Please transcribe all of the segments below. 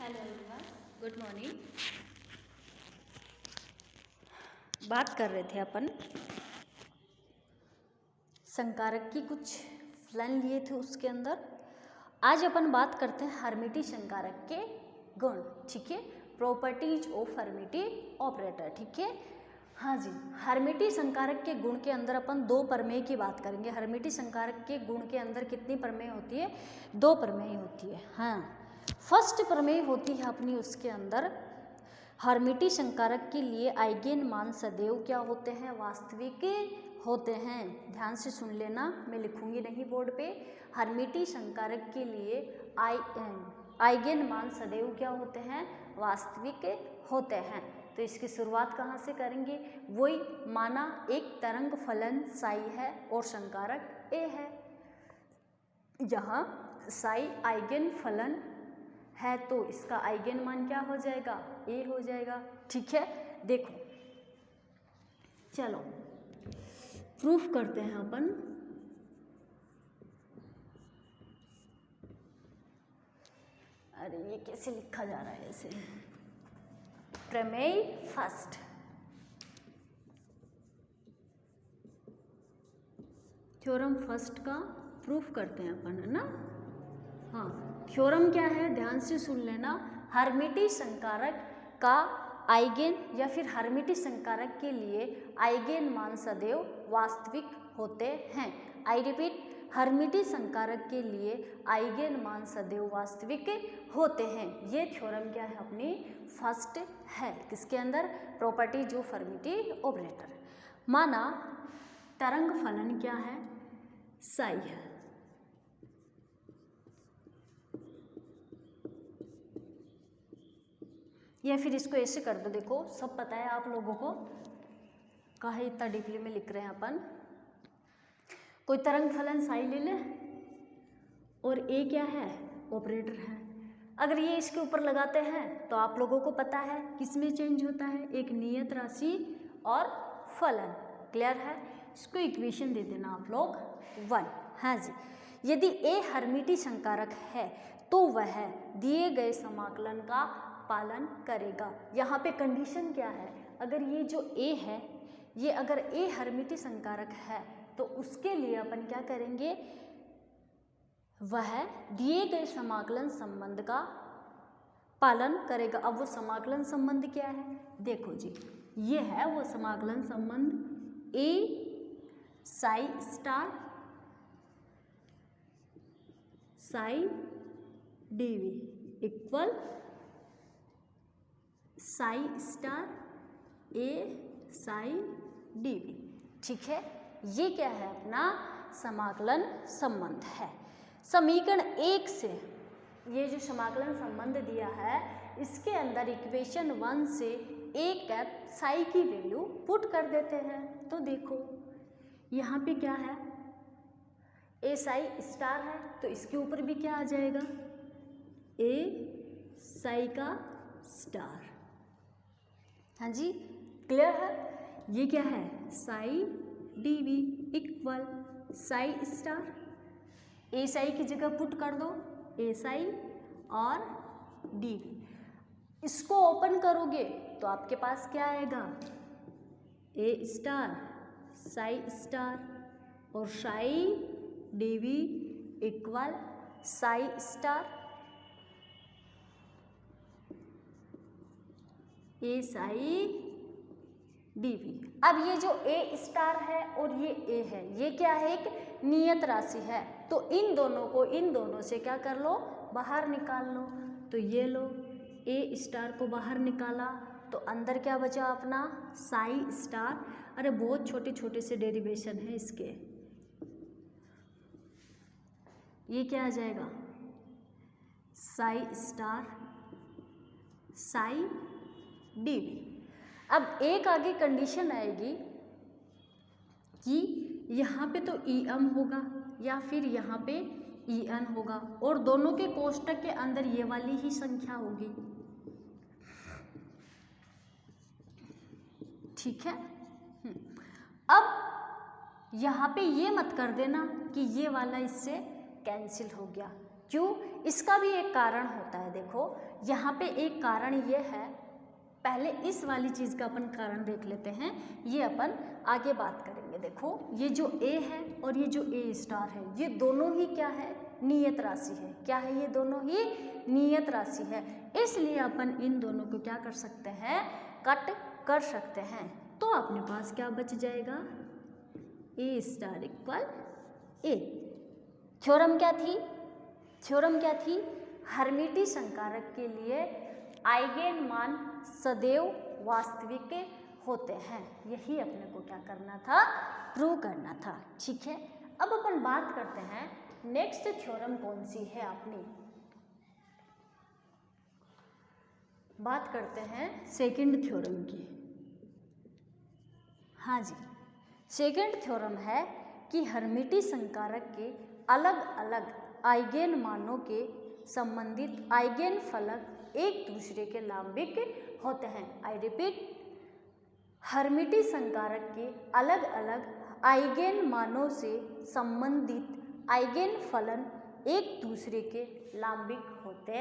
Hello everyone, good morning. बात कर रहे थे अपन संकारक की, कुछ फलन लिए थे उसके अंदर। आज अपन बात करते हैं हर्मिटी संकारक के गुण। ठीक है, प्रॉपर्टीज ऑफ हर्मिटी ऑपरेटर। ठीक है, हाँ जी। हर्मिटी संकारक के गुण के अंदर अपन दो प्रमेय की बात करेंगे। हर्मिटी संकारक के गुण के अंदर कितनी प्रमेय होती है? दो प्रमेय होती है। हाँ, फर्स्ट प्रमेय होती है अपनी उसके अंदर, हर्मिटी संकारक के लिए आइगेन मान सदैव क्या होते हैं? वास्तविक होते हैं। ध्यान से सुन लेना, मैं लिखूंगी नहीं बोर्ड पे। हर्मिटी संकारक के लिए आइगेन मान सदैव क्या होते हैं? वास्तविक होते हैं। तो इसकी शुरुआत कहाँ से करेंगे? वही माना एक तरंग फलन साई है और संकारक ए है। यहाँ साई आइगेन फलन है तो इसका आइगेन मान क्या हो जाएगा? ए हो जाएगा। ठीक है, देखो चलो प्रूफ करते हैं अपन। अरे ये कैसे लिखा जा रहा है ऐसे? प्रमेय फर्स्ट, थ्योरम फर्स्ट का प्रूफ करते हैं अपन, है ना। हाँ, थ्योरम क्या है? ध्यान से सुन लेना। हर्मिटी संकारक का आइगेन या फिर हर्मिटी संकारक के लिए आइगेन मान सदैव वास्तविक होते हैं। आई रिपीट, हर्मिटी संकारक के लिए आइगेन मान सदैव वास्तविक होते हैं। ये थ्योरम क्या है? अपनी फर्स्ट है। किसके अंदर? Properties of Hermitian operator. माना तरंग फलन क्या है? साई है। या फिर इसको ऐसे कर दो, देखो सब पता है आप लोगों को, काहे इतना डीपली में लिख रहे हैं अपन। कोई तरंग फलन साई ले ले और ए क्या है? ऑपरेटर है। अगर ये इसके ऊपर लगाते हैं तो आप लोगों को पता है किसमें चेंज होता है? एक नियत राशि और फलन। क्लियर है? इसको इक्वेशन दे देना आप लोग 1। हाँ जी, यदि ए हर्मिटी संकारक है तो वह दिए गए समाकलन का पालन करेगा। यहाँ पे कंडीशन क्या है? अगर ये जो ए है, ये अगर ए हर्मिटी संकारक है तो उसके लिए अपन क्या करेंगे? वह दिए गए समाकलन संबंध का पालन करेगा। अब वो समाकलन संबंध क्या है? देखो जी, ये है वो समाकलन संबंध A psi star psi dv equal psi star A psi dv. ठीक है, ये क्या है? अपना समाकलन संबंध है। समीकरण 1 से ये जो समाकलन संबंध दिया है, इसके अंदर इक्वेशन 1 से ए कैप साई की वैल्यू पुट कर देते हैं। तो देखो यहाँ पे क्या है? ए साई स्टार है तो इसके ऊपर भी क्या आ जाएगा? ए साई का स्टार। हाँ जी, क्लियर है? ये क्या है? Psi dv equal psi star. A psi की जगह पुट कर दो ए साई और डीवी। इसको ओपन करोगे तो आपके पास क्या आएगा? ए स्टार साई स्टार और psi dv equal psi star A psi DV. अब ये जो ए स्टार है और ये ए है, ये क्या है? एक नियत राशि है। तो इन दोनों को इन दोनों से क्या कर लो? बाहर निकाल लो। तो ये लो, ए स्टार को बाहर निकाला तो अंदर क्या बचा अपना? साई स्टार। अरे बहुत छोटे छोटे से डेरिवेशन है इसके। ये क्या आ जाएगा? Psi star psi DV. अब एक आगे कंडीशन आएगी कि यहाँ पे तो EM होगा या फिर यहाँ पे EN होगा और दोनों के कोष्टक के अंदर ये वाली ही संख्या होगी। ठीक है, अब यहाँ पे ये मत कर देना कि ये वाला इससे कैंसिल हो गया। क्यों? इसका भी एक कारण होता है। देखो यहाँ पे एक कारण ये है, पहले इस वाली चीज़ का अपन कारण देख लेते हैं, ये अपन आगे बात करेंगे। देखो ये जो ए है और ये जो ए स्टार है, ये दोनों ही क्या है? नियत राशि है। क्या है? ये दोनों ही नियत राशि है। इसलिए अपन इन दोनों को क्या कर सकते हैं? कट कर सकते हैं। तो अपने पास क्या बच जाएगा? ए स्टार इक्वल ए। थ्योरम क्या थी? थ्योरम क्या थी? हर्मिटी संकारक के लिए आइगेन मान सदैव वास्तविक होते हैं। यही अपने को क्या करना था? प्रूव करना था। ठीक है, अब अपन बात करते हैं नेक्स्ट थ्योरम कौन सी है। अपनी बात करते हैं सेकंड थ्योरम की। हाँ जी, सेकंड थ्योरम है कि हर्मिटी संकारक के अलग अलग आइगेन मानों के संबंधित आइगेन फलक एक दूसरे के लांबिक होते हैं। आई रिपीट, हर्मिटी संकारक के अलग अलग आइगेन मानों से संबंधित आइगेन फलन एक दूसरे के लांबिक होते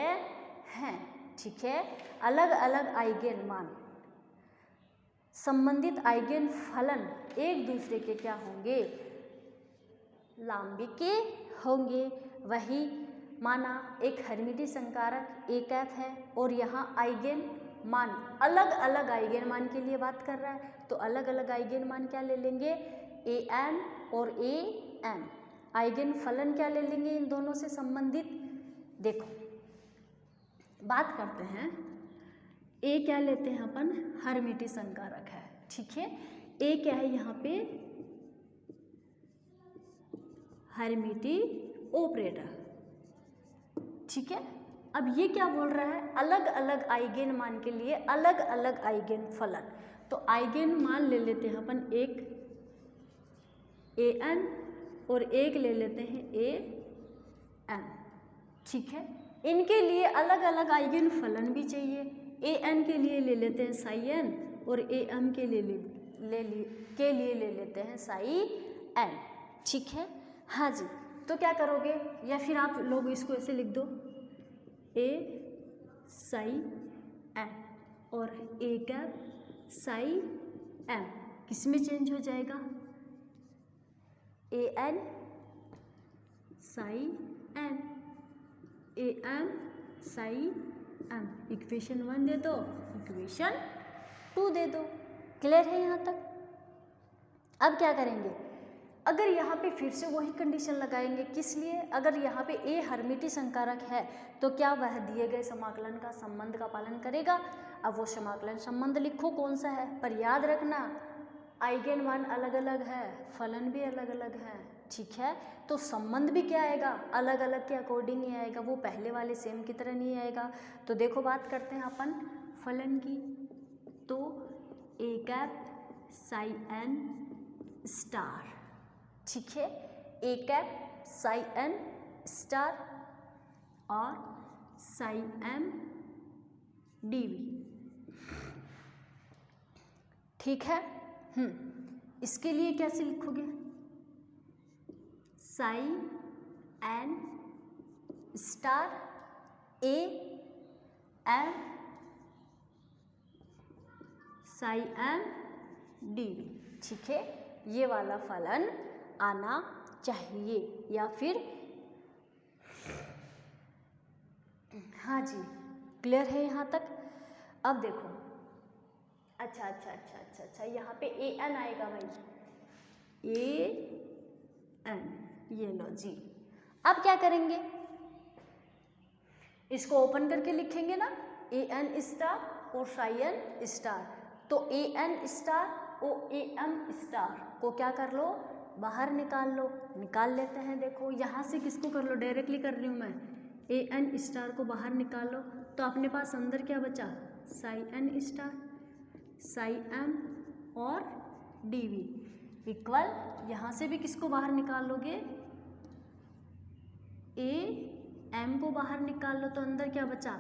हैं। ठीक है, अलग अलग आइगेन मान संबंधित आइगेन फलन एक दूसरे के क्या होंगे? लांबिक होंगे। वही माना एक हर्मिटी संकारक ए कैप है और यहाँ आइगेन मान अलग अलग आइगेन मान के लिए बात कर रहा है, तो अलग अलग आइगेन मान क्या ले लेंगे? ए एन और ए एम। आइगेन फलन क्या ले लेंगे इन दोनों से संबंधित? देखो बात करते हैं, ए क्या लेते हैं अपन? हर्मिटी संकारक है। ठीक है, ए क्या है यहाँ पे? हर्मिटी ऑपरेटर। ठीक है, अब ये क्या बोल रहा है? अलग अलग आइगेन मान के लिए अलग अलग आइगेन फलन। तो आइगेन मान ले लेते हैं अपन, एक ए एन और एक ले लेते हैं ए एन। ठीक है, इनके लिए अलग अलग आइगेन फलन भी चाहिए। ए एन के लिए ले लेते हैं साई एन और ए एम के लिए ले लेते हैं साई एन। ठीक है, हाँ जी, तो क्या करोगे? या फिर आप लोग इसको ऐसे लिख दो, ए साई एन और ए कैप साई एम। किस में चेंज हो जाएगा? A n psi n, A M psi m. Equation 1 दे दो, इक्वेशन 2 दे दो। क्लियर है यहाँ तक? अब क्या करेंगे? अगर यहाँ पे फिर से वही कंडीशन लगाएंगे, किस लिए? अगर यहाँ पे ए हर्मिटी संकारक है तो क्या वह दिए गए समाकलन का संबंध का पालन करेगा? अब वो समाकलन संबंध लिखो कौन सा है, पर याद रखना आइगेन मान अलग अलग है, फलन भी अलग अलग है। ठीक है, तो संबंध भी क्या आएगा? अलग अलग के अकॉर्डिंग ही आएगा, वो पहले वाले सेम की तरह नहीं आएगा। तो देखो बात करते हैं अपन फलन की, तो A cap psi N star. ठीक है, A cap psi N star और साई एम डीवी। ठीक है, इसके लिए कैसे लिखोगे? Psi N star A M psi M DV. ठीक है, ये वाला फलन आना चाहिए, या फिर हाँ जी, क्लियर है यहाँ तक? अब देखो, अच्छा, यहाँ पे ए एन आएगा भाई, ए एन, ये लो जी। अब क्या करेंगे? इसको ओपन करके लिखेंगे ना, ए एन स्टार और साई एन स्टार। तो ए एन स्टार और ए एम स्टार को क्या कर लो? बाहर निकाल लो। निकाल लेते हैं। देखो यहाँ से किसको कर लो? डायरेक्टली कर रही हूँ मैं, ए एन स्टार को बाहर निकाल लो। तो अपने पास अंदर क्या बचा? Psi N star, psi M और डीवी इक्वल, यहाँ से भी किसको बाहर निकाल लोगे? ए एम को बाहर निकाल लो, तो अंदर क्या बचा?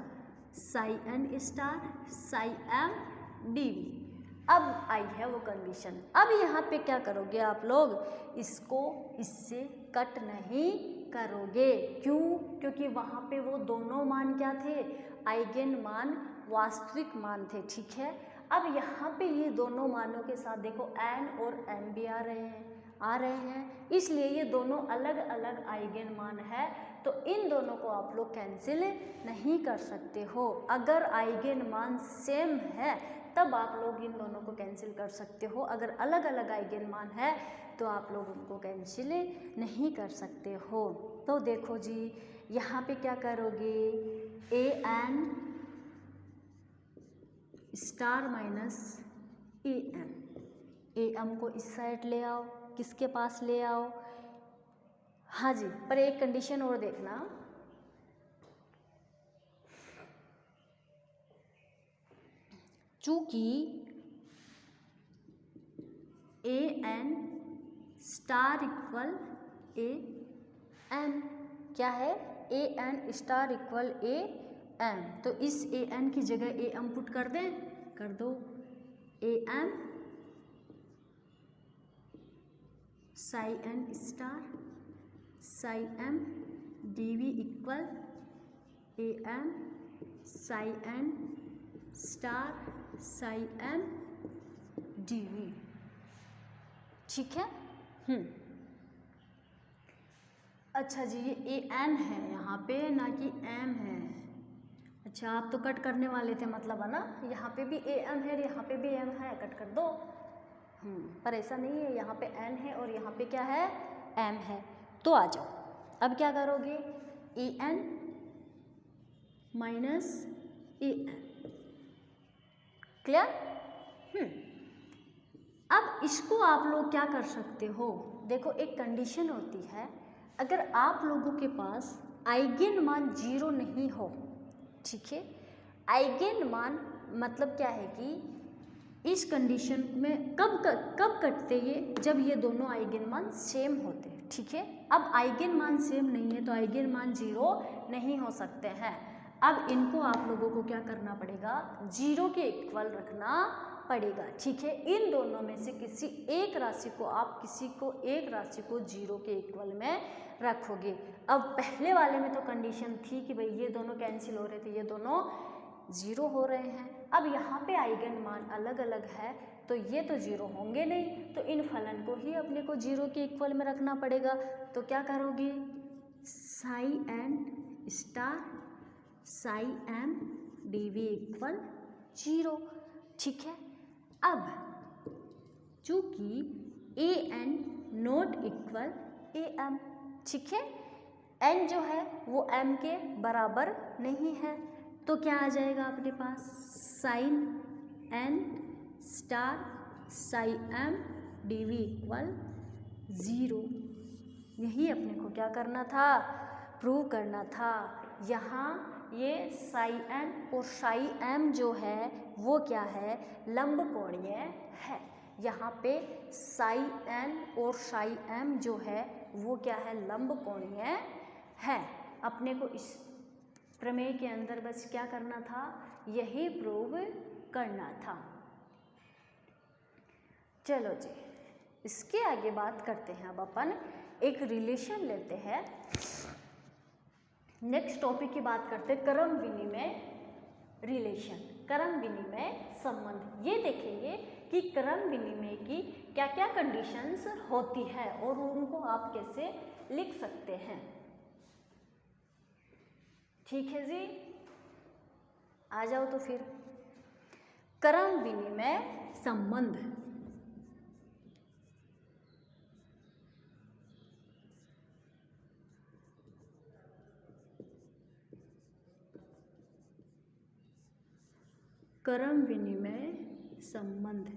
Psi N star, psi M DV. अब आई है वो कंडीशन। अब यहाँ पे क्या करोगे आप लोग? इसको इससे कट नहीं करोगे। क्यों? क्योंकि वहाँ पे वो दोनों मान क्या थे? आइगन मान, वास्तविक मान थे। ठीक है, अब यहाँ पे ये दोनों मानों के साथ देखो n और m भी आ रहे हैं, इसलिए ये दोनों अलग अलग आइगन मान है, तो इन दोनों को आप लोग कैंसिल नहीं कर सकते हो। अगर आइगन मान सेम है तब आप लोग इन दोनों को कैंसिल कर सकते हो, अगर अलग अलग आइगन मान है तो आप लोग उनको कैंसिल नहीं कर सकते हो। तो देखो जी, यहाँ पे क्या करोगे? an स्टार माइनस am को इस साइड ले आओ, किसके पास ले आओ? हाँ जी, पर एक कंडीशन और देखना, चूंकि an स्टार इक्वल am, क्या है? an स्टार इक्वल am, तो इस an की जगह am पुट कर दें, कर दो। am Sai n star psi m dv equal am Sai n star psi m dv। ठीक है। अच्छा जी, ये an है यहाँ पे, ना कि m है। अच्छा, आप तो कट करने वाले थे मतलब, है ना? यहाँ पे भी am है और यहाँ पे भी m है, कट कर दो। पर ऐसा नहीं है, यहाँ पे n है और यहाँ पे क्या है? m है। तो आ जाओ, अब क्या करोगे? an minus an, clear? अब इसको आप लोग क्या कर सकते हो? देखो, एक कंडीशन होती है, अगर आप लोगों के पास आइगन मान 0 नहीं हो, ठीक है, आइगन मान मतलब क्या है कि इस कंडीशन में कब कटते ये? जब ये दोनों आइगन मान सेम होते हैं। ठीक है, अब आइगन मान सेम नहीं है तो आइगन मान 0 नहीं हो सकते हैं। अब इनको आप लोगों को क्या करना पड़ेगा? 0 के इक्वल रखना पड़ेगा। ठीक है, इन दोनों में से किसी एक राशि को आप एक राशि को 0 के इक्वल में रखोगे। अब पहले वाले में तो कंडीशन थी कि भाई ये दोनों कैंसिल हो रहे थे, ये दोनों 0 हो रहे हैं। अब यहाँ पे आइगन मान अलग अलग है तो ये तो 0 होंगे नहीं, तो इन फलन को ही अपने को 0 के इक्वल में रखना पड़ेगा। तो क्या करोगे? Sai n star psi m dv equal 0। ठीक है, अब चूंकि an नॉट इक्वल am, ठीक है, n जो है वो m के बराबर नहीं है, तो क्या आ जाएगा अपने पास? Psi n star psi m dv equal 0। यही अपने को क्या करना था? प्रूव करना था। यहाँ ये साई n और साई m जो है वो क्या है? लंबकोणीय है। यहाँ पे साई n और साई m जो है वो क्या है? लंबकोणीय है। अपने को इस प्रमेय के अंदर बस क्या करना था? यही प्रूव करना था। चलो जी, इसके आगे बात करते हैं। अब अपन एक रिलेशन लेते हैं, नेक्स्ट टॉपिक की बात करते हैं, क्रम विनिमय रिलेशन, क्रम विनिमय संबंध। ये देखेंगे कि क्रम विनिमय की क्या क्या कंडीशंस होती है और उनको आप कैसे लिख सकते हैं। ठीक है जी, आ जाओ तो फिर। क्रम विनिमय संबंध, क्रम विनिमय संबंध,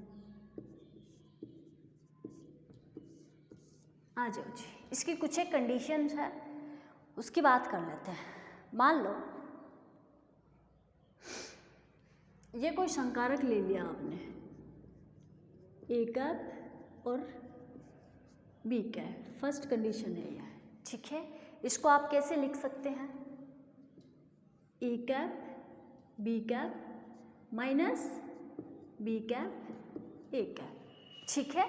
आ जाओ जी। इसकी कुछ एक कंडीशंस है, उसकी बात कर लेते हैं। मान लो ये कोई संकारक ले लिया आपने, ए कैप और बी कैप, फर्स्ट कंडीशन है यह। ठीक है, इसको आप कैसे लिख सकते हैं? A cap B cap minus B cap A cap. ठीक है,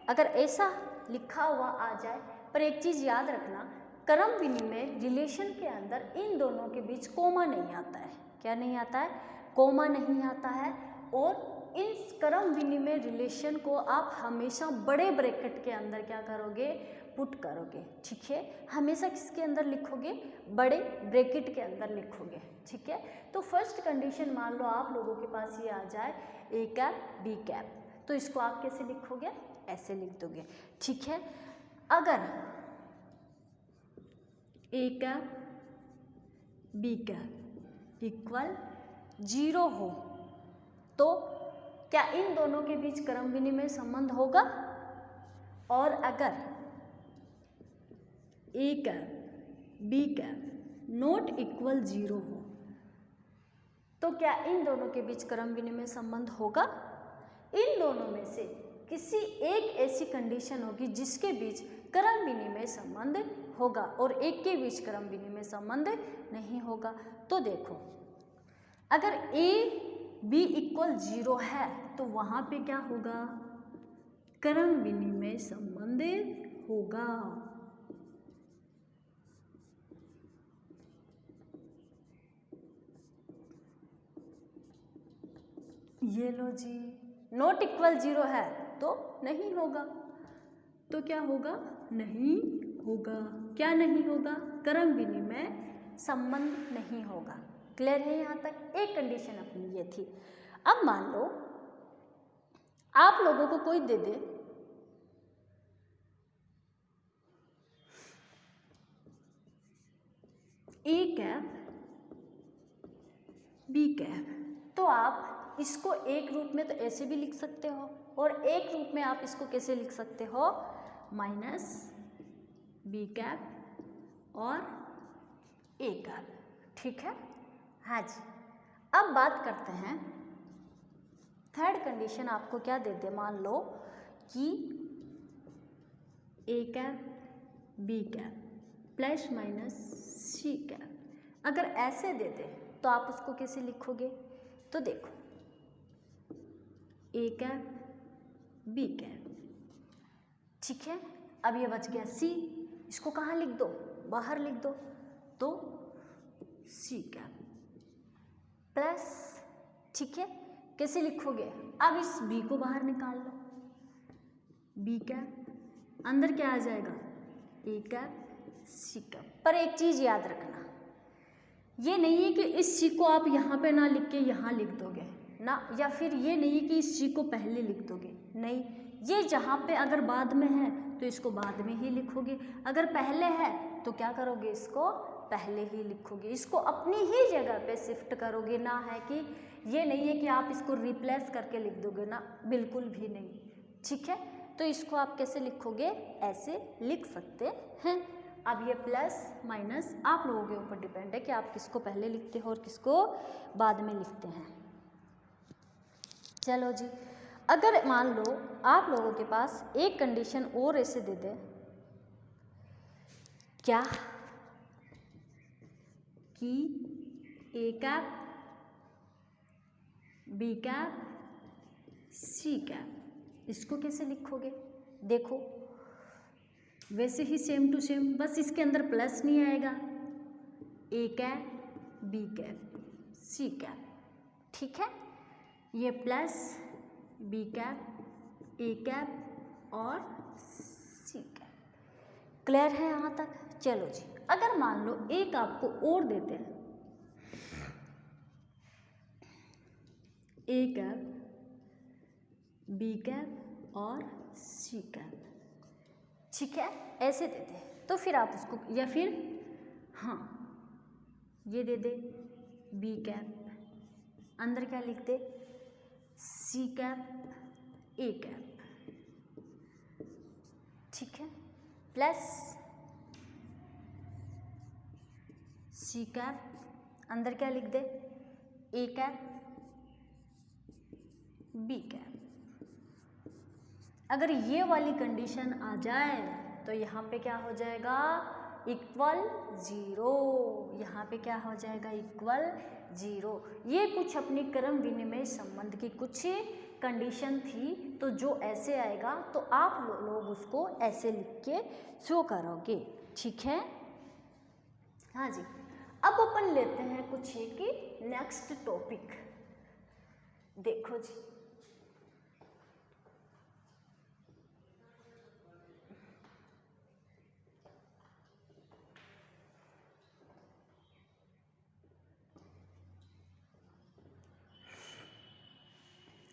अगर ऐसा लिखा हुआ आ जाए, पर एक चीज़ याद रखना, क्रम विनिमय रिलेशन के अंदर इन दोनों के बीच कोमा नहीं आता है। क्या नहीं आता है? कोमा नहीं आता है। और इन क्रम विनिमय रिलेशन को आप हमेशा बड़े ब्रैकेट के अंदर क्या करोगे? पुट करोगे। ठीक है, हमेशा किसके अंदर लिखोगे? बड़े ब्रैकेट के अंदर लिखोगे। ठीक है, तो फर्स्ट कंडीशन मान लो आप लोगों के पास ये आ जाए ए कैप बी कैप, तो इसको आप कैसे लिखोगे? ऐसे लिख दोगे। ठीक है, अगर A cap B cap equal 0 हो तो क्या इन दोनों के बीच क्रम विनिमय संबंध होगा? और अगर A cap B cap not equal 0 हो तो क्या इन दोनों के बीच क्रम विनिमय संबंध होगा? इन दोनों में से किसी एक ऐसी कंडीशन होगी जिसके बीच क्रम विनिमय संबंध होगा और एक के बीच क्रम विनिमय संबंध नहीं होगा। तो देखो, अगर ए बी इक्वल 0 है तो वहां पे क्या होगा? क्रम विनिमय संबंध होगा। ये लो जी, नॉट इक्वल 0 है तो नहीं होगा। तो क्या होगा? नहीं होगा। क्या नहीं होगा? क्रम विनिमय संबंध नहीं होगा। क्लियर है यहाँ तक? एक कंडीशन अपनी ये थी। अब मान लो आप लोगों को कोई दे दे ए कैप बी कैप, तो आप इसको एक रूप में तो ऐसे भी लिख सकते हो और एक रूप में आप इसको कैसे लिख सकते हो? माइनस बी कैप और ए कैप। ठीक है, हाँ जी। अब बात करते हैं थर्ड कंडीशन आपको क्या दे दे? मान लो कि A cap B cap plus minus C cap, अगर ऐसे दे दे तो आप उसको कैसे लिखोगे? तो देखो, ए कैप बी कैप, ठीक है। अब ये बच गया सी, इसको कहाँ लिख दो? बाहर लिख दो। तो सी कैप प्लस, ठीक है, कैसे लिखोगे? अब इस बी को बाहर निकाल लो, बी कैप अंदर क्या आ जाएगा? A cap C cap. पर एक चीज याद रखना, ये नहीं है कि इस सी को आप यहाँ पे ना लिख के यहाँ लिख दोगे ना, या फिर ये नहीं है कि इस सी को पहले लिख दोगे, नहीं, ये जहाँ पे अगर बाद में है तो इसको बाद में ही लिखोगे, अगर पहले है तो क्या करोगे? इसको पहले ही लिखोगे, इसको अपनी ही जगह पे शिफ्ट करोगे। ना है कि ये नहीं है कि आप इसको रिप्लेस करके लिख दोगे ना, बिल्कुल भी नहीं, ठीक है। तो इसको आप कैसे लिखोगे? ऐसे लिख सकते हैं। अब ये प्लस माइनस आप लोगों के ऊपर डिपेंड है कि आप किसको पहले लिखते हो और किसको बाद में लिखते हैं। चलो जी, अगर मान लो आप लोगों के पास एक कंडीशन और ऐसे दे दे, क्या कि A cap B cap C cap, इसको कैसे लिखोगे? देखो वैसे ही सेम टू सेम, बस इसके अंदर प्लस नहीं आएगा, A cap B cap C cap, ठीक है। ये plus B cap A cap और सी कैप। क्लियर है यहाँ तक? चलो जी, अगर मान लो एक आपको और देते हैं, ए कैप बी कैप और सी कैप, ठीक है, ऐसे देते हैं, तो फिर आप उसको, या फिर हाँ ये दे दे बी कैप, अंदर क्या लिख दे? सी कैप ए कैप, ठीक है, प्लस सी कैप, अंदर क्या लिख दे? ए कैप बी कैप। अगर ये वाली कंडीशन आ जाए तो यहाँ पे क्या हो जाएगा? इक्वल 0। यहाँ पे क्या हो जाएगा? इक्वल 0। ये कुछ अपनी क्रम विनिमय संबंध की कुछ कंडीशन थी, तो जो ऐसे आएगा तो आप लोग उसको ऐसे लिख के शो करोगे, ठीक है। हाँ जी, अब अपन लेते हैं कुछ एक नेक्स्ट टॉपिक। देखो जी,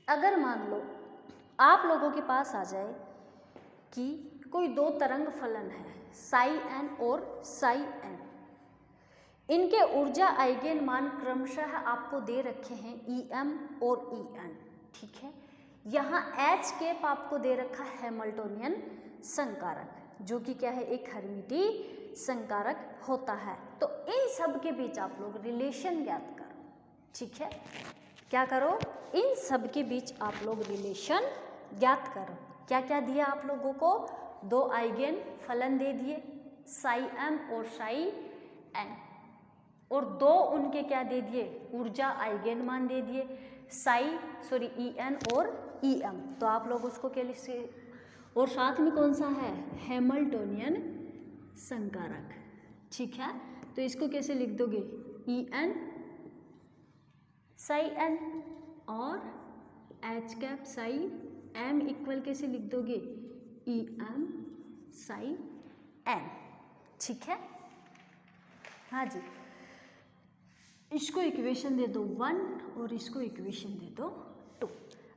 अगर मान लो आप लोगों के पास आ जाए कि कोई दो तरंग फलन है साई एन और साई एन, इनके ऊर्जा आइगेन मान क्रमशः आपको दे रखे हैं ई एम और ई एन, ठीक है। यहाँ एच कैप आपको दे रखा है हैमिल्टोनियन संकारक, जो कि क्या है, एक हर्मिटी संकारक होता है। तो इन सब के बीच आप लोग रिलेशन ज्ञात करो, ठीक है। क्या करो, इन सब के बीच आप लोग रिलेशन ज्ञात करो। क्या क्या दिया आप लोगों को, दो आइगेन फलन दे दिए साई एम और साई एन, और दो उनके क्या दे दिए, ऊर्जा आइगेन मान दे दिए ई एन और ई एम। तो आप लोग उसको क्या लिख, और साथ में कौन सा है, हैमिल्टोनियन संकारक, ठीक है। तो इसको कैसे लिख दोगे, ई एन साई एन और H cap psi M equal कैसे लिख दोगे, ई एम साई एन, ठीक है। हाँ जी, इसको इक्वेशन दे दो 1 और इसको इक्वेशन दे दो 2।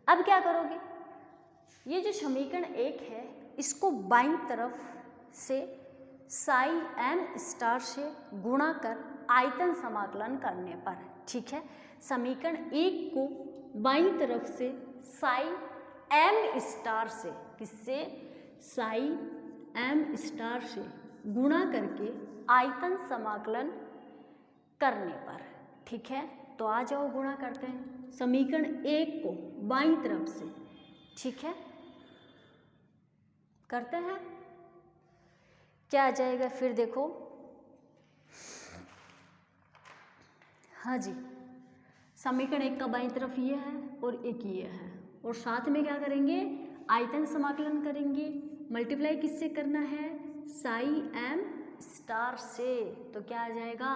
अब क्या करोगे, ये जो समीकरण 1 है इसको बाईं तरफ से साई एम स्टार से गुणा कर आयतन समाकलन करने पर, ठीक है। समीकरण 1 को बाईं तरफ से साई एम स्टार से, किससे, साई एम स्टार से गुणा करके आयतन समाकलन करने पर, ठीक है। तो आ जाओ गुणा करते हैं समीकरण 1 को बाईं तरफ से, ठीक है, करते हैं। क्या आ जाएगा फिर देखो, हाँ जी, समीकरण 1 का बाईं तरफ ये है और एक ये है, और साथ में क्या करेंगे, आयतन समाकलन करेंगे। मल्टीप्लाई किससे करना है, साई एम स्टार से। तो क्या आ जाएगा,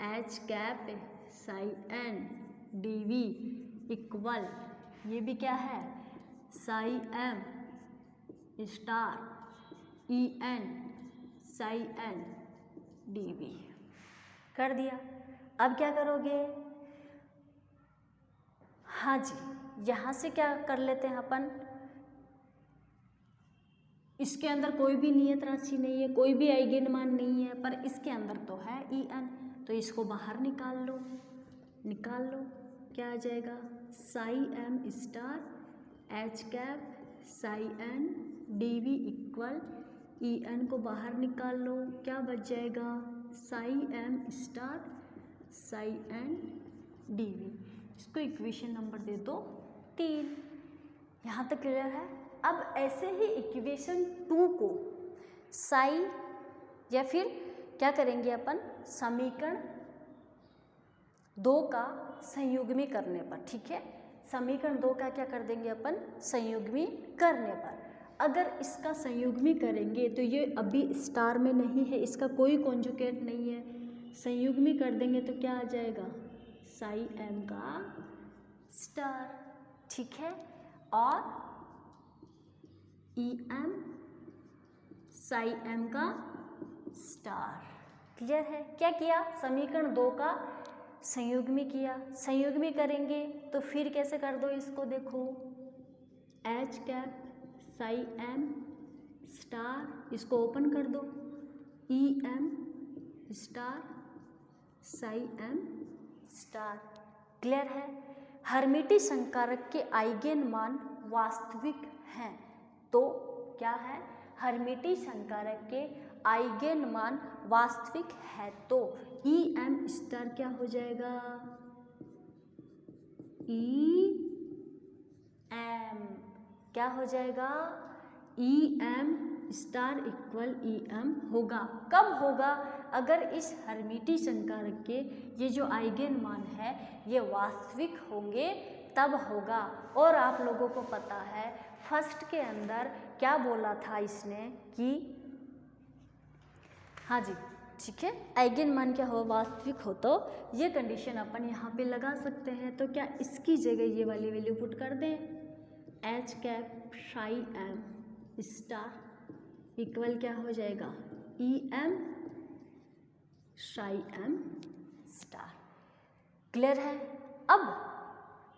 H cap psi N D we equal, ये भी क्या है, psi M star E N psi N D V. कर दिया। अब क्या करोगे, हाँ जी, यहाँ से क्या कर लेते हैं अपन, इसके अंदर कोई भी नियत राशि नहीं है, कोई भी आइगेन मान नहीं है, पर इसके अंदर तो है ई एन, तो इसको बाहर निकाल लो, निकाल लो। क्या आ जाएगा, psi M star H cap psi N D we equal, E N को बाहर निकाल लो, क्या बच जाएगा, psi M star psi N D V. इसको इक्वेशन नंबर दे दो 3। यहाँ तक क्लियर है। अब ऐसे ही इक्वेशन 2 को साई, या फिर क्या करेंगे अपन, समीकरण 2 का संयुग्मी करने पर, ठीक है। समीकरण 2 का क्या कर देंगे अपन, संयुग्मी करने पर। अगर इसका संयुग्मी करेंगे तो ये अभी स्टार में नहीं है, इसका कोई कॉन्जुगेट नहीं है, संयुग्मी कर देंगे तो क्या आ जाएगा, साई एम का स्टार, ठीक है, और ई एम साई एम का स्टार। क्लियर है। क्या किया, समीकरण 2 का संयुग्मी किया, संयुग्मी करेंगे तो फिर कैसे कर दो इसको, देखो H cap psi M star, इसको ओपन कर दो, E M star psi M star. Clear है। हर्मिटी संकारक के आइगेन मान वास्तविक हैं, तो क्या है, हर्मिटी संकारक के आइगेन मान वास्तविक है तो ई एम स्टार क्या हो जाएगा, ई एम क्या हो जाएगा, E M star equal E M होगा। कब होगा, अगर इस हर्मिटी संकारक के ये जो आइगेन मान है ये वास्तविक होंगे तब होगा। और आप लोगों को पता है फर्स्ट के अंदर क्या बोला था इसने कि, हाँ जी, ठीक है। आइगन मान क्या हो, वास्तविक हो, तो ये कंडीशन अपन यहाँ पे लगा सकते हैं। तो क्या इसकी जगह ये वाली वैल्यू पुट कर दें, H cap psi M star equal क्या हो जाएगा, E M psi M star. Clear है। अब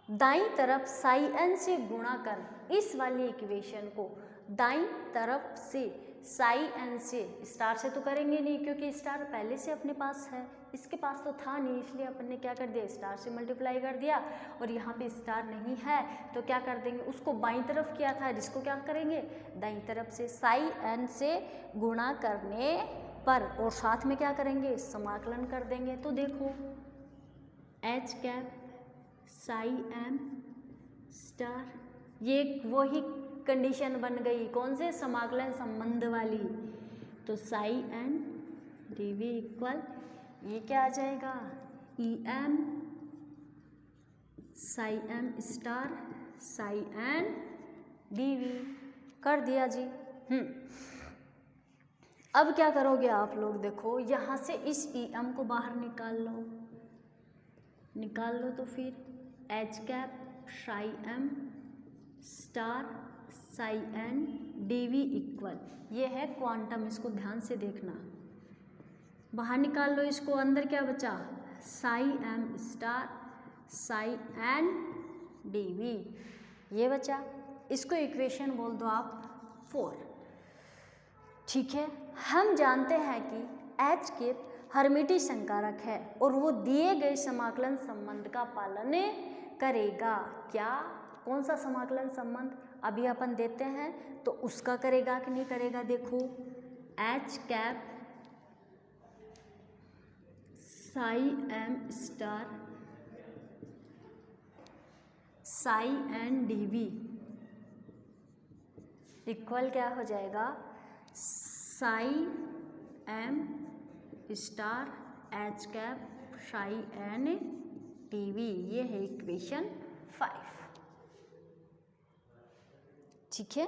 दाईं तरफ साई एन से गुणा कर इस वाली इक्वेशन को दाईं तरफ से साई एन से, स्टार से तो करेंगे नहीं क्योंकि स्टार पहले से अपने पास है, इसके पास तो था नहीं, इसलिए अपन ने क्या कर दिया, स्टार से मल्टीप्लाई कर दिया। और यहाँ पे स्टार नहीं है तो क्या कर देंगे, उसको बाईं तरफ किया था जिसको क्या करेंगे, दाईं तरफ से साई एन से गुणा करने पर, और साथ में क्या करेंगे, समाकलन कर देंगे। तो देखो H cap psi M star, ये वही कंडीशन बन गई, कौन से, समाकलन संबंध वाली। तो psi N D we equal, ये क्या आ जाएगा, E M psi M star psi N D V, कर दिया जी। अब क्या करोगे आप लोग, देखो यहाँ से इस ई एम को बाहर निकाल लो तो फिर H cap psi M star psi N D we equal, ये है क्वांटम, इसको ध्यान से देखना, बाहर निकाल लो इसको, अंदर क्या बचा, psi M star psi N D V, ये बचा। इसको इक्वेशन बोल दो आप 4। ठीक है। हम जानते हैं कि एच के हर्मिटी संकारक है और वो दिए गए समाकलन संबंध का पालन करेगा। क्या, कौन सा समाकलन संबंध अभी अपन देते हैं, तो उसका करेगा कि नहीं करेगा। देखो H cap psi M star psi N D we equal क्या हो जाएगा, psi M star H cap psi N D V, ये है इक्वेशन 5। ठीक है।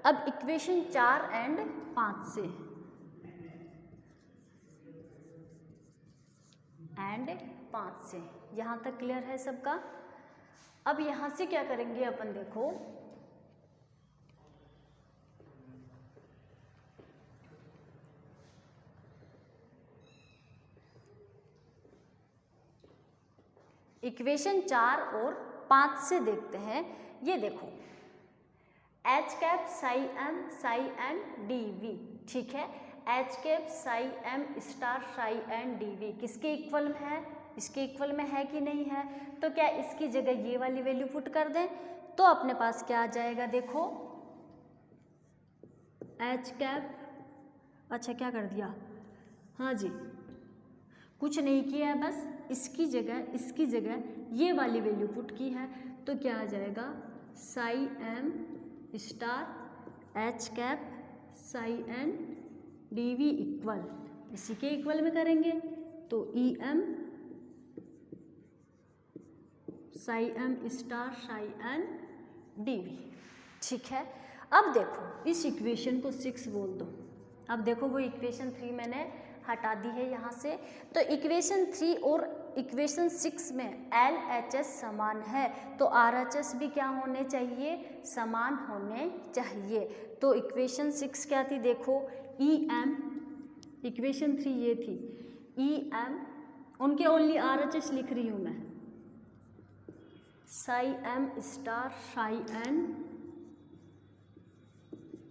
अब इक्वेशन 4 एंड 5 से, यहाँ तक क्लियर है सबका। अब यहाँ से क्या करेंगे अपन, देखो इक्वेशन 4 और 5 से देखते हैं। ये देखो H cap psi M D we, ठीक है। H cap psi M star psi N D V किसके इक्वल में है, इसके इक्वल में है कि नहीं है। तो क्या इसकी जगह ये वाली वैल्यू पुट कर दें, तो अपने पास क्या आ जाएगा, देखो एच कैप, अच्छा क्या कर दिया, हाँ जी कुछ नहीं किया है, बस इसकी जगह ये वाली वैल्यू पुट की है। तो क्या आ जाएगा, psi M star H cap psi N D we equal, इसी के इक्वल में करेंगे तो E M psi M star psi N D we. ठीक है। अब देखो इस इक्वेशन को 6 बोल दो। अब देखो वो इक्वेशन 3 मैंने हटा दी है यहाँ से। तो इक्वेशन 3 और इक्वेशन 6 में एल एच एस समान है, तो आर एच एस भी क्या होने चाहिए, समान होने चाहिए। तो इक्वेशन 6 क्या थी, देखो ई एम, इक्वेशन 3 ये थी, ई एम, उनके ओनली आर एच एस लिख रही हूँ मैं, psi M star psi N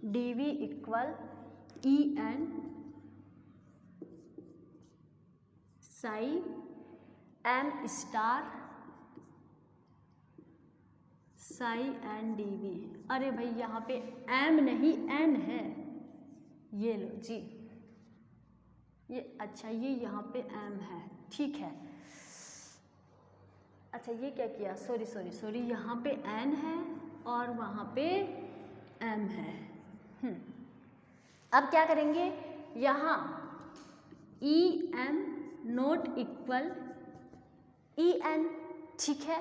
D we equal E N psi M star psi N D V. अरे भाई यहाँ पे एम नहीं एन है, ये लो जी, ये अच्छा ये यहाँ पे एम है, ठीक है। अच्छा ये क्या किया, सॉरी यहाँ पे एन है और वहाँ पे एम है। अब क्या करेंगे, यहाँ E M not equal E N, ठीक है।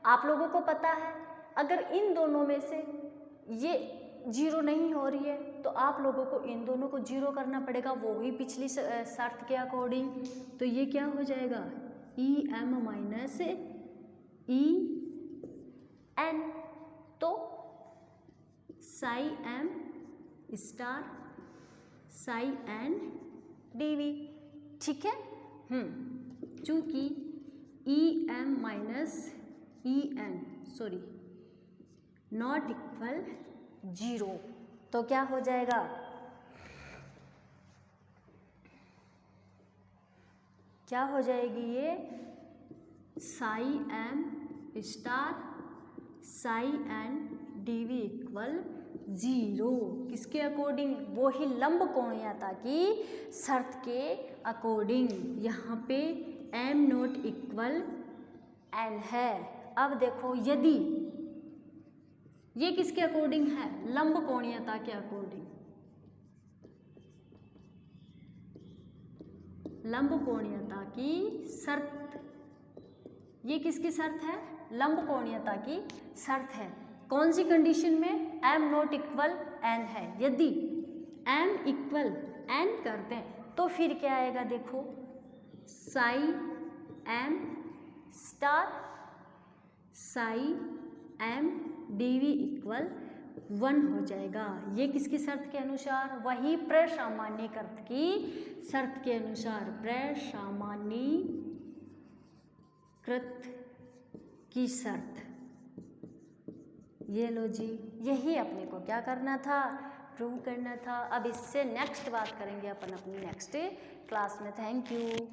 आप लोगों को पता है अगर इन दोनों में से ये जीरो नहीं हो रही है तो आप लोगों को इन दोनों को जीरो करना पड़ेगा, वो ही पिछली शर्त के अकॉर्डिंग। तो ये क्या हो जाएगा, E m minus E n, तो psi M star psi N D we, ठीक है। चूंकि E m minus E n not equal zero, तो क्या हो जाएगा, क्या हो जाएगी ये, psi M star psi N D we equal zero, किसके अकॉर्डिंग, वो ही लंब कोणीयता की शर्त के अकॉर्डिंग। यहाँ पे एम नॉट इक्वल एन है। अब देखो यदि ये किसके अकॉर्डिंग है, लंब कोणीयता के अकॉर्डिंग, लंब कोणीयता की शर्त, ये किसकी शर्त है, लंब कोणीयता की शर्त है। कौन सी कंडीशन में, एम नॉट इक्वल एन है। यदि एम इक्वल एन कर दें तो फिर क्या आएगा, देखो psi M star psi M D we equal 1 हो जाएगा। ये किसकी शर्त के अनुसार, वही प्रसामान्यीकृत की शर्त के अनुसार, प्रसामान्यीकृत की शर्त। ये लो जी, यही अपने को क्या करना था, प्रूव करना था। अब इससे नेक्स्ट बात करेंगे अपन अपनी नेक्स्ट क्लास में। Thank you.